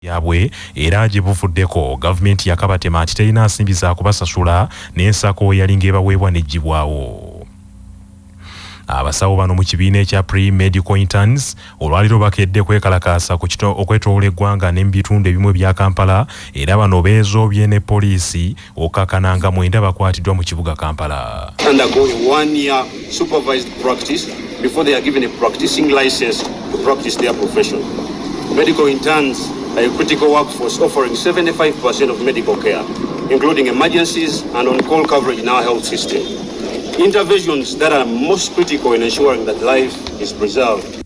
yabwe era gye buvuddeko gavumenti yakabatema nti terina nsimbi za kubasasula n'ensako yalinga ebaweebwa n'eggibwawo. Abasawo bano mu kibiina ekya pre-medical interns olwaliro bakedde kwekalakaasa okwetoola eggwanga ne mu bitundu ebimu ebya Kampala era bano beezoobye ne poliisi okkakananga 9 bakwatiddwa mu kibuga Kampala. Undergo a 1-year supervised practice before they are given a practicing license to practice their profession. Medical interns are a critical workforce offering 75% of medical care, including emergencies and on-call coverage in our health system. Interventions that are most critical in ensuring that life is preserved.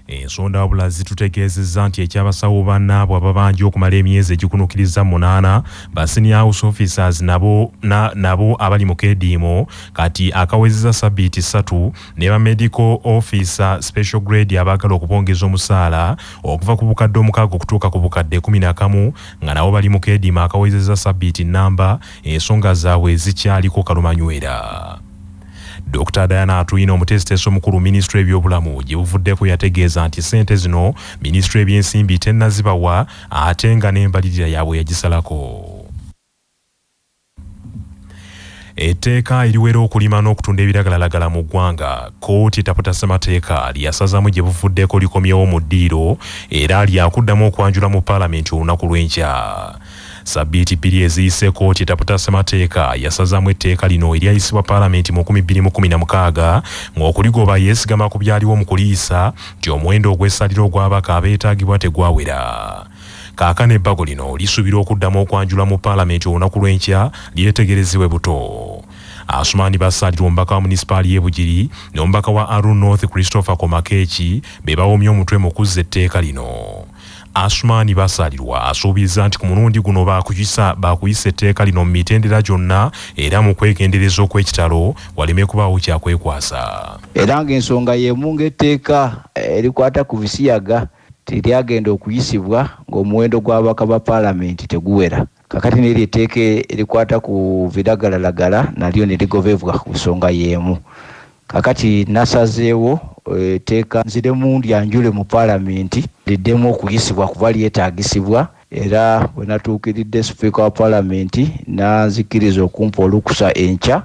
Ensonda wabula zitutegeezezza nti ekyabasawo bannaabwe ababanja okumala emyezi egikunukiriza 8 ba senior house officers nabo abali mu KDM kati akawezeza sabbiiti 3 ne ba medical officer special grade abaagala okubongeza omusaala okuva ku bukadde 6 okutuuka ku bukadde 11 nga nabo bali mu KDM akawezeza sabbiiti namba ensonga zaabwe zikyaliko kalumanywera. Dr. Diana Atwino omutesiteeso omukulu Ministry eby'obulamu gye buvuddeko yategeeza nti ssente zino Ministry ebyensimbi tennazibawa ate nga n'embalirira yaabwe yagisalako. Etteeka eriwera okulima n'okutunda ebiragalalagala mu ggwanga kkooti etaputa ssemateeka lyasazaamu gye buvuddeko likomyewo mu ddiiro era lyakuddamu okwanjula mu paalamenti olunaku lw'enkya. Sabbiiti bbiri eziyise kkooti etaputa ssemateeka yasazaamu etteeka lino eryayisibwa paalamenti mu 2016 ng'okuligoba yeesigama ku byaliwo mu kuliisa nti omuwendo ogw'essaliro ogw'abaka abeetaagibwa tegwawera. Kaakano ebbago lino lisuubira okuddamu okwanjula mu paalamenti olunaku lw'enkya lyetegerezebwe buto. Asumani Basalirwa omubaka wa munisipaali y'e Bugiri n'omubaka wa Arun North Christopher Komakeeki be bawomye omutwe mu kuzza etteeka lino. Asumani Basalirwa asuubiriza nti ku mulundi guno baakuyisa etteeka lino mu mitendera gyonna era mu kwegendereza okw'ekitalo waleme kubaawo kyakwekwasa. Era ng'ensonga y'emu ng'etteeka erikwata ku bisiyaga teryagenda okuyisibwa ng'omuwendo gw'ababaka ba paalamenti teguwera. Kakati n'eri etteeka erikwata ku biragalalagala nalyo ne ligobebwa ku nsonga y'emu. Kakati nasazeewo etteeka nziremu ndyanjule mu paalamenti liddemu okuyisibwa kuba lyetaagisibwa era bwe natuukiridde sipiika wa paalamenti nanzikiriza okumpa olukusa enkya.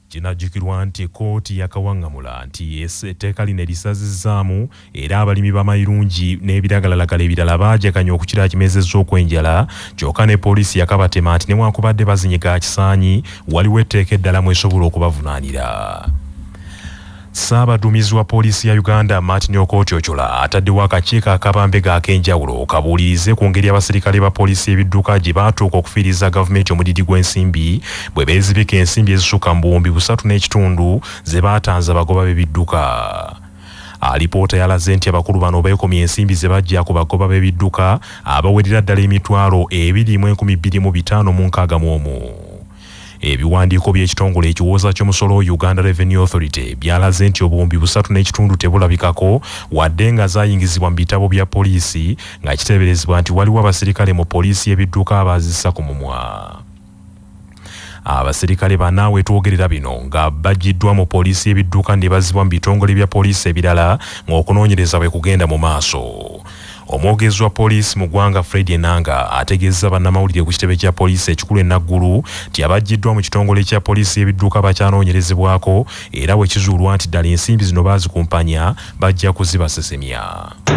Kinajjukirwa nti kkooti yakawaŋŋamula nti etteeka lino erisazizzaamu era abalimi b'amayirungi n'ebiragalalagala ebirala baajakanya okukira kimezezza okwenjala kyokka ne poliisi yakabatema nti newankubadde bazinyiga kisaanyi waliwo etteeka eddalamu esobola okubavunaanira. Ssaabaduumizi wa poliisi ya Uganda Martin Okotyotyola ataddewo akakiiko akabambega ak'enjawulo kabuulirize ku ngeri abaserikale ba poliisi ebidduka gye baatuuka okufiiriza gavumenti omudidi gw'ensimbi bwe beezibika ensimbi ezisukka mu buwumbi 3.5 ze baatanze abagoba b'ebidduka. Alipoota yalaze nti abakulu bano beekomye ensimbi ze bajja ku bagoba b'ebidduka abawerera ddala emitwalo 2,2561. Ebiwandiiko by'ekitongole ekiwooza ky'omusolo Uganda Revenue Authority byalaze nti obuwumbi 3.5 tebulabikako wadde nga zaayingizibwa mu bitabo bya poliisi nga kiteeberezebwa nti waliwo abaserikale mu poliisi y'ebidduka abaazissa ku mumwa. Abaserikale banaawe twogerera bino nga bajjiddwa mu poliisi y'ebidduka ne bazzibwa mu bitongole bya poliisi ebirala ng'okunoonyereza bwe kugenda mu maaso. Omwogezi wa poliisi mu ggwanga Fred Enanga ategeezza bannamawulire ku kitebe kya poliisi ekikulu enaggulu nti abajjiddwa mu kitongole kya poliisi y'ebidduka bakyanoonyerezebwako era bwe kizuulwa nti ddala ensimbi zino baazikumpanya bajja kuzibasesemya.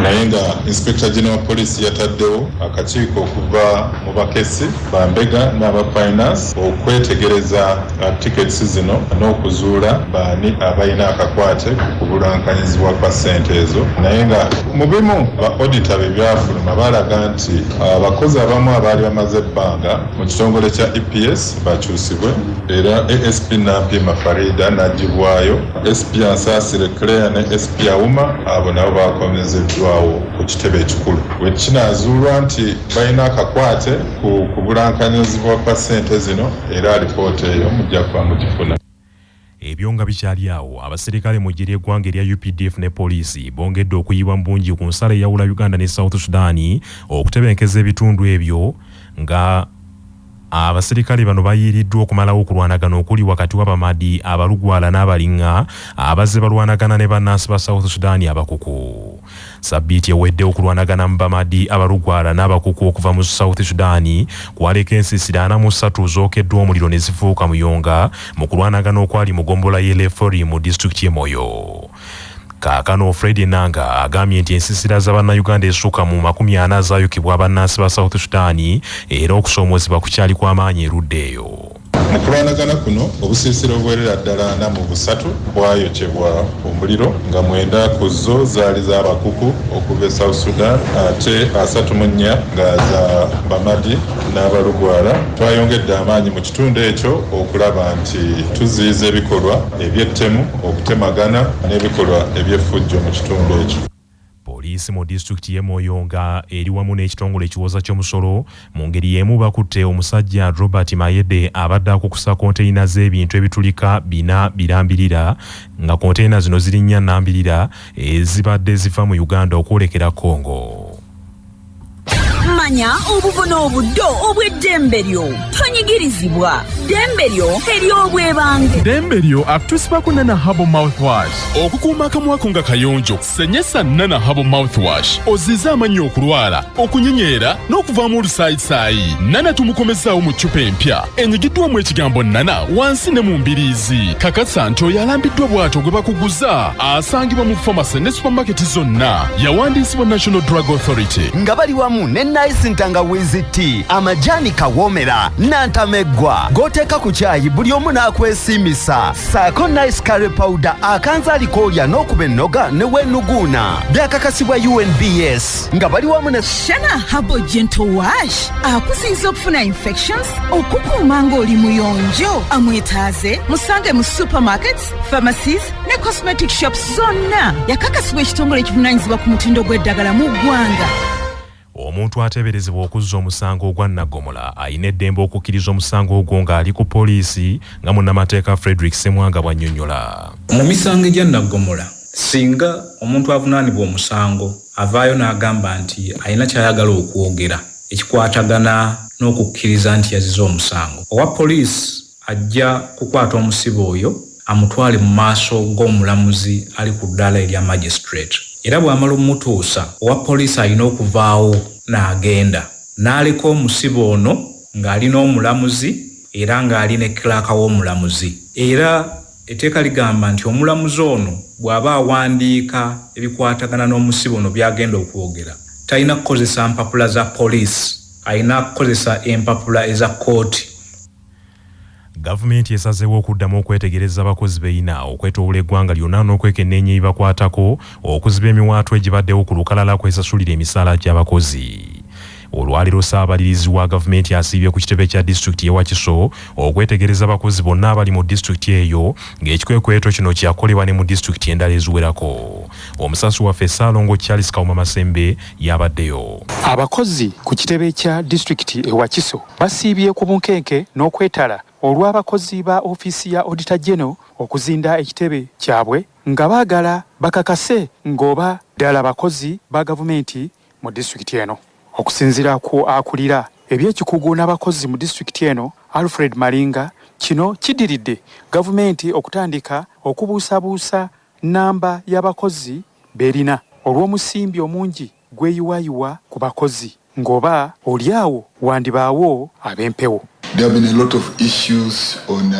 Naye nga Inspector General Police yataddewo akakiiko okuva mu bakesi bambega n'aba finance okwetegereza tickets zino n'okuzuula baani abalina akakwate ku kubulankanyizibwa kwa ssente ezo. Naye nga mu bimu ba auditor bebyafuluma balaga nti abakozi abamu abaali bamaze ebbanga mu kitongole kya EPS bakyusibwe era ASP Nampima Farida n'agibwayo, SP Ansaasire Claire ne SP Awuma abo nabo bakomezeddwawo ku kitebe ekikulu. Bwe kinaazuulwa nti balina akakwate ku kubulankanyizibwa kwa ssente zino era alipoota eyo mujja kuba mugifuna. Ebyo nga bikyali awo abaserikale mu ggye ly'eggwanga erya UPDF ne poliisi bongedde okuyibwa mu bungi ku nsalo eyawula Uganda ne South Sudan okutebenkeza ebitundu ebyo nga abaserikale bano bayiiriddwa okumalawo okulwanagana okuli wakati w'abamadi abalugwala n'abalinga abazze balwanagana ne bannansi ba South Sudan abakuku. Sabbiiti ewedde Okulwanagana mu Bamadi abalugwala n'abakuku okuva mu South Sudan kwaleka ensisira 43 zookeddwa omuliro ne zifuuka muyonga mu kulwanagana okwali mu gombola y'Elefori mu disitulikiti y'e Moyo. Kaakano Fred Nanga agambye nti ensisira z'Abannayuganda essuka mu 40 zaayokebwa abannansi ba South Sudan era okusoomoozebwa kukyali kw'amaanyi erudde eyo. Mu kulwanagana kuno obusisira obwerera ddala 43 bwayokebwa omuliro nga 9 ku zo zaali z'abakuku okuva e South Sudan ate 34 nga za Bamadi n'abalugwala. Twayongedde amaanyi mu kitundu ekyo okulaba nti tuziyiza ebikolwa eby'ettemu, okutemagana n'ebikolwa eby'effujjo mu kitundu ekyo. Poliisi mu disitulikiti y'e Moyo nga eri wamu n'ekitongole ekiwoza ky'omusolo mu ngeri y'emu bakutte omusajja Robert Mayede abadde akukusa konteyina z'ebintu ebitulika 4 birambirira nga konteyina zino ziri 4 nnambirira ezibadde ziva mu Uganda okwolekera Congo. Manya obuvuna obuddo obw'eddembe lyo tonyigirizibwa ddembe lyo ery'obwebange. Ddembe lyo akutusibako Nana Herbal Mouthwash okukuuma akamwa ko nga kayonjo. Senyesa Nana Herbal Mouthwash ozize amannya okulwala, okunyenyeera n'okuvaamu olusaayisayi. Nana tumukomezaawo mu ccupa empya enyigiddwamu ekigambo Nana wansi ne mu mbiriizi. Kakasa nti oyo alambiddwa bw'atyo gwe bakuguza asangibwa mu famasi ne supamaketi zonna. Yawandiisibwa National Drug Authority nga bali wamu ne nice ntangawizi tea, amajani kawomera n'antameggwa g'oteeka ku caayi buli omu n'akwesimisa. Saako nice curry powder akanza alikolya n'okuba ennoga ne weenuguuna. Byakakasibwa UNBS nga bali wamu ne Shana Herbal Gentle Wash akuziyiza okufuna infections okukuuma ng'oli muyonjo. Amwetaaze musange mu supermarkets, pharmacies ne cosmetic shops zonna. Yakakasibwa ekitongole ekivunaanyizibwa ku mutindo gw'eddagala mu ggwanga. Omuntu ateeberezebwa okuzza omusango ogwa Nnagomola ayina eddembe okukkiriza omusango ogwo ng'ali ku poliisi nga munnamateeka Frederick Ssemwanga bw'annyonnyola. Mu misango egya Nnagomola singa omuntu avunaanibwa omusango avaayo n'agamba nti ayina ky'ayagala okwogera ekikwatagana n'okukkiriza nti yazize omusango, owa poliisi ajja kukwata omusibe oyo amutwale mu maaso g'omulamuzi ali ku ddaala erya magistrate. Era bw'amala omutuusa owa poliisi alina okuvaawo n'agenda n'aleka omusibe ono ng'alina omulamuzi era ng'ali ne kiraaka w'omulamuzi. Era etteeka ligamba nti omulamuzi ono bw'aba awandiika ebikwatagana n'omusibe ono by'agenda okwogera talina kukozesa mpapula za poliisi, alina kukozesa empapula eza kkooti. Gavumenti esazeewo okuddamu okwetegereza abakozi beeyina okwetooloola eggwanga lyonna n'okwekenneenya ebibakwatako okuziba emiwaatwa egibaddewo ku lukalala kwesasulira emisaala gy'abakozi. Olwaleero Ssaabalirizi wa gavumenti asiibye ku kitebe kya disitulikiti y'e Wakiso okwetegereza abakozi bonna abali mu disitulikiti eyo ng'ekikwekweto kino kyakolebwa ne mu disitulikiti endala eziwerako. Omusasi waffe Ssaalongo Charles Kawuma Masembe yabaddeyo. Abakozi ku kitebe kya disitulikiti e Wakiso basiibye ku Obunkenke n'okwetala olw'abakozi ba ofiisi ya Auditor General okuzinda ekitebe kyabwe nga baagala bakakase ng'oba ddala bakozi ba gavumenti mu disitulikiti eno. Okusinziira ku akulira ebyekikugu n'abakozi mu disitulikiti eno Alfred Malinga, kino kiddiridde gavumenti okutandika okubuusabuusa nnamba y'abakozi berina olw'omusimbi omungi gweyiwayiwa ku bakozi ng'oba oliawo wandibaawo ab'empewo. There have been a lot of issues on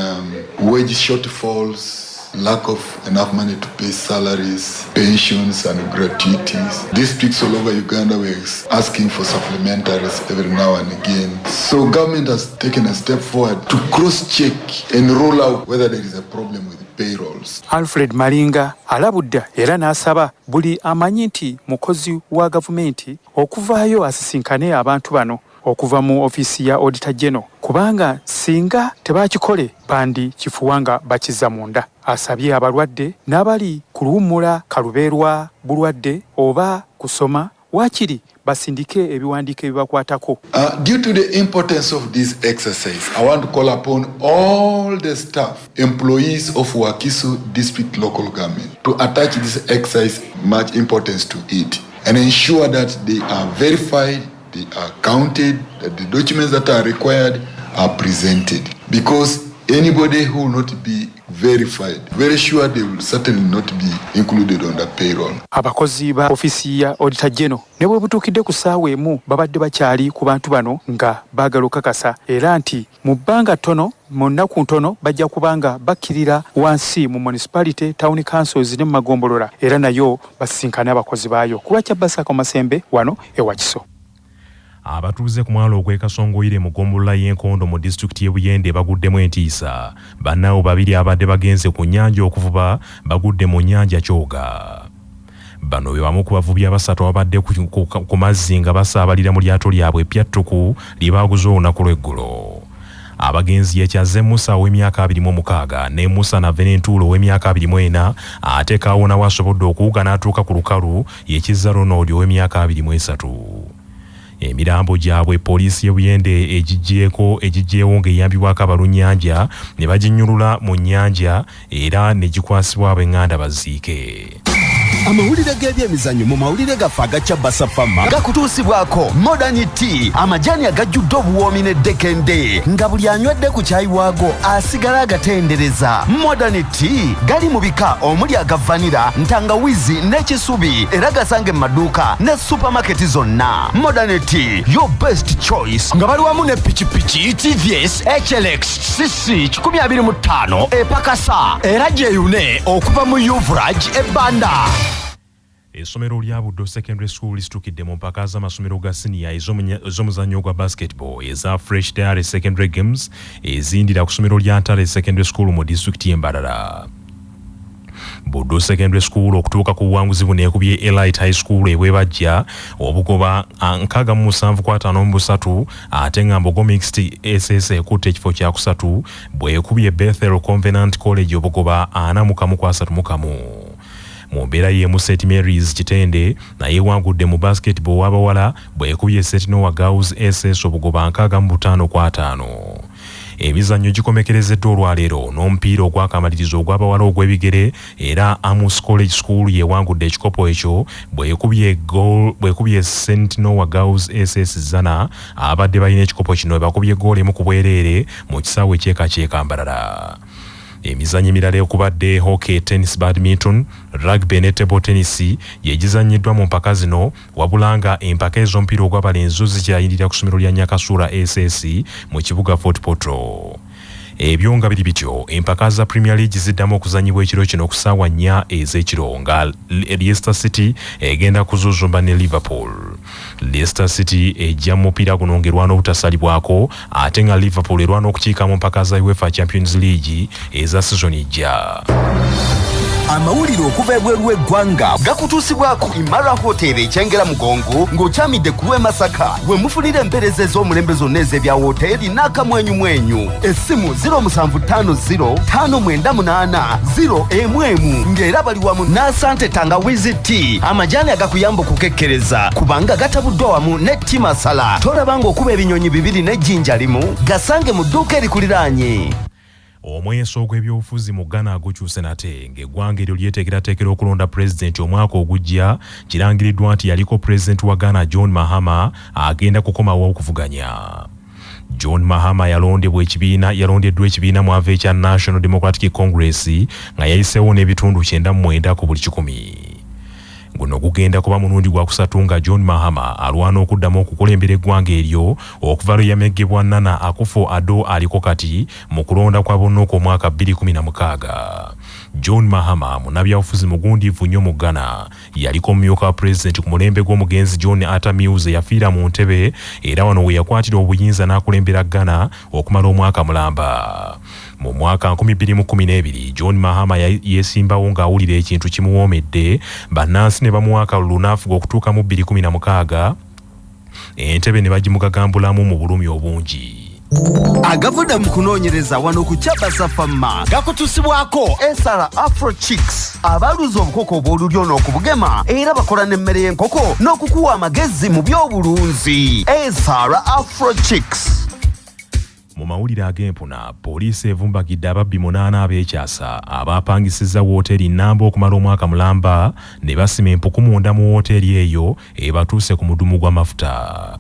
wage shortfalls, lack of enough money to pay salaries, pensions and gratuities. Districts all over Uganda were asking for supplementaries every now and again. So government has taken a step forward to cross-check and roll out whether there is a problem with payrolls. Alfred Malinga alabudda era n'asaba buli amanyi nti mukozi wa gavumenti okuvaayo asisinkane abantu bano okuva mu ofiisi ya Auditor General kubanga singa tebakikole bandi kifuwanga bakiza munda. Asabye abalwadde n'abali ku luwummula kalubeerwa bulwadde oba kusoma wakiri basindike ebiwandiiko ebibakwatako. Due to the importance of this exercise, I want to call upon all the staff, employees of Wakiso District Local Government to attach this exercise much importance to it and ensure that they are verified, they are counted, that the documents that are required are presented. Because anybody who will not be verified, very sure they will certainly not be included on the payroll. Abakozi ba ofisi ya Auditor General ne bwe butuukidde ku ssaawa emu babadde bakyali ku bantu bano nga baagala okakasa era nti mu bbanga ttono mu nnaku ntono bajja kubanga bakkirira wansi mu municipality, town councils ne mu magombolola era nayo basisinkane abakozi baayo. Ku lwakya Basaka Masembe wano ewa Kiso. Abatuuze ku mwalo ogw'ekasongoyire mu gombolola y'enkondo mu disitulikiti y'e Buyende baguddemu entiisa. Bannaabo babiri abadde bagenze ku nnyanja okuvuba bagudde mu nnyanja Kyoga. Bano be bamu ku bavubi abasatu abadde ku mazzi nga basaabalira mu lyato lyabwe eppyattuku lye baaguze olunaku lw'eggulo. Abagenzi Yekyaze Musa ow'emyaka 26 ne Musa na Venentulo ow'emyaka 24 ate Kaawona wasobodde okuwuga n'atuuka ku lukalu Yekizza Ronald ow'emyaka 23. Emirambo gyabwe poliisi y'e Buyende egiggyeewo ng'eyambibwako abalunnyanja ne baginnyulula mu nnyanja era ne gikwasibwa ab'eŋŋanda baziike. Amawulire g'ebyemizannyo mu mawulire gaffe agakya Basafama gakutuusibwako Modern Tea, amajani agajjudde obuwoomi n'eddekende nga buli anywedde ku caayi waago asigala agatendereza. Modern Tea gali mu bika omuli aga vanilla, ntangawizi n'ekisubi era gasange mu maduuka ne supermarket zonna. Modern Tea, your best choice. Nga bali wamu ne pikipiki TVS HLX CC 125 epakasa era gyeyune okuva mu Uvrage ebbanda. Essomero lya Buddo Secondary School Yesitukiddemu mpaka z'amasomero ga senior ez'omuzannyo gwa basketball eza Fresh Diary Secondary Games ezindira ku ssomero lya Ntale Secondary School mu disitulikiti y'Embarara. Buddo Secondary School okutuuka ku buwanguzi buno ekubye Elite High School ebwebajja obugoba 67-53 ate nga Mbogo Mixed SS ekutte ekifo kya kusatu bwekubye Bethel Covenant College obugoba 41-31. Mu mbeera y'emu St Mary's Kitende naye wangudde mu basketball w'abawala bwekubye St Noah Girls SS obugoba 65-5. Emizannyo gikomekerezeddwa olwaleero n'omupiira ogw'akamalirizo ogw'abawala ogw'ebigere era Amos College School yewangudde ekikopo ekyo bwekubye St Noah Girls SS Zana abadde balina ekikopo kino bakubye goal emu ku bwereere mu kisaawe ekyekakyeka Mbarara. Emizannyo emirala okubadde hockey, tennis, badminton, rugby ne table tennis yegizannyiddwa mu mpaka zino wabula nga empaka ez'omupiira ogw'abalenzi zikyayindirira ku ssomero lya Nyakasula SS mu kibuga Fort Portal. Ebyo nga biri bityo empaka za Premier League ziddamu okuzannyibwa ekiro kino ku ssaawa 4 ez'ekiro nga Leicester City egenda kuzuuzumba ne Liverpool. Leicester City ejja mu mupiira guno ng'erwana obutasalibwako ate nga Liverpool erwana okukiika mu mpaka za UEFA Champions League eza sizoni ejja. Amawulire okuva ebweru w'eggwanga gakutuusibwako Imara Hotel ekyengera Mugongo ng'okyamidde ku lw'e Masaka we mufunira empeereza ez'omulembe zonna ez'ebya woteeri n'akamwenyumwenyu. Essimu 07505980 ng'era bali wamu n'Asante Tangawizi Tea, amajani agakuyamba okukekkereza kubanga gatabuddwa wamu ne tea masala. Tolabanga okuba ebinyonyi bibiri n'ejjinja limu, gasange mu dduuka erikuliraanye. Omweso gw'ebyobufuzi mu Ghana agukyuse nate ng'eggwanga eryo lyeteekerateekera okulonda pulezidenti omwaka ogujja kirangiriddwa nti yaliko pulezidenti wa Ghana John Mahama agenda kukomawo okuvuganya. John Mahama yalondeddwa ekibiina mu ava ekya National Democratic Congress nga yayiseewo n'ebitundu 99 ku buli 100. Guno gugenda kuba mulundi gwa kusatu nga John Mahama alwana okuddamu okukulembera eggwanga eryo okuva lwe yameggebwa Nana Akufo-Addo aliko kati mu kulonda kwa bonna okw'omwaka 2016. John Mahama munnabyabufuzi mugundiivu nnyo mu Ghana yaliko omumyuka wa pulezidenti ku mulembe gw'omugenzi John Atta Mills yafiira mu ntebe era wano we yakwatira obuyinza n'akulembera Ghana okumala omwaka mulamba. Mu mwaka 2012 John Mahama yeesimbawo ng'awulira ekintu kimuwoomedde bannansi ne bamuwaaka lunafu okutuuka mu 2016 entebe ne bagimugagambulamu mu bulumi obungi. Agavuda mu kunoonyereza wano ku Basafama gakutuusibwako Esara Afro Chicks abaluza obukoko obw'olulyo n'okubugema era bakola n'emmere y'enkoko n'okukuwa amagezi mu by'obulunzi. Esara Afro Chicks. Mu mawulire ag'empuna poliisi evumbagidde ababbi 8 ab'ekyasa abaapangisizza wooteeri nnamba okumala omwaka mulamba ne basima empuku munda mu wooteeri eyo ebatuuse ku mudumu gw'amafuta.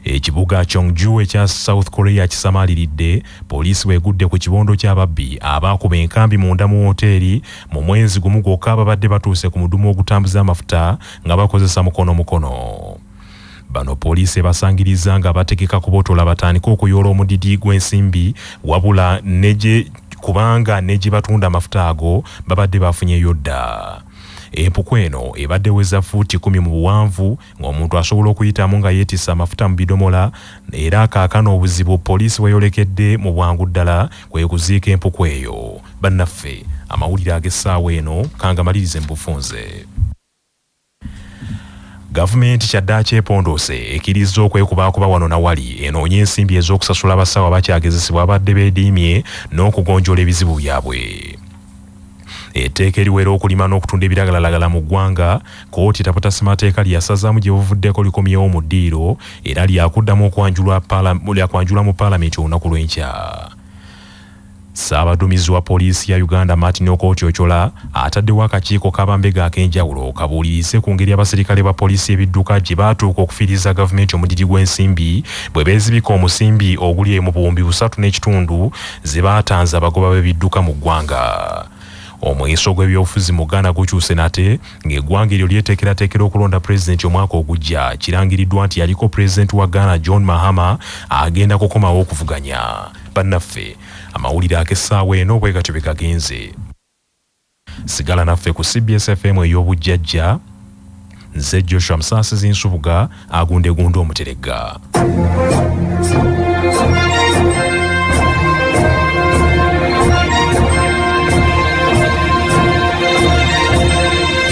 Ekibuga Cheongju ekya South Korea kisamaliridde poliisi wegudde ku kibondo ky'ababbi abaakuba enkambi munda mu hoteeri mu mwezi gumu gwokka ababadde batuuse ku mudumu ogutambuza amafuta nga bakozesa mukono. Bano poliisi basangiriza nga bategeka kubotola batandika okuyoola omudidi gw'ensimbi wabula kubanga ne gye batunda amafuta ago babadde bafunyeyo dda. Empuku eno ebadde weza fuuti 10 mu buwanvu ng'omuntu asobola okuyitamu nga yeetissa amafuta mu bidomola era kaakano obuzibu poliisi weyolekedde mu bwangu ddala kwe kuziika empuku eyo. Bannaffe amawulire ag'essaawa eno kangamalirize mu bufunze. Gavumenti kyadda kyepondoose ekkiriza okwekubakuba wano na wali enoonya ensimbi ez'okusasula abasawo abakyagezesebwa abadde beediimye n'okugonjoola ebizibu byabwe. Etteeka eriwera okulima n'okutunda ebiragalalagala mu ggwanga kkooti etapota ssemateeka lyasazaamu gye buvuddeko likomyewo mu ddiiro era lyakuddamu lyakwanjula mu paalamenti olunaku lw'enkya. Ssaabaduumizi wa poliisi ya Uganda Martin Okotyotyola ataddewo akakiiko k'abambega ak'enjawulo kabuulirize ku ngeri abaserikale ba poliisi ebidduka gye baatuuka okufiiriza gavumenti omudidi gw'ensimbi bwe beezibika omusimbi oguli mu buwumbi 3.5 ze baatanze abagoba b'ebidduka mu ggwanga. Omweso gw'ebyobufuzi mu Uganda gukyuse nate ng'eggwanga eryo lyeteekerateekera okulonda pulezidenti omwaka ogujja kirangiriddwa nti yaliko pulezidenti wa Ghana John Mahama agenda kukomawo okuvuganya. Bannaffe amawulire ak'essaawa eno bwe gatyo bwe gagenze. Sigala naffe ku CBS FM ey'obujjajja. Nze Joshua Musaasizi Nsubuga agundegunde omuteregga.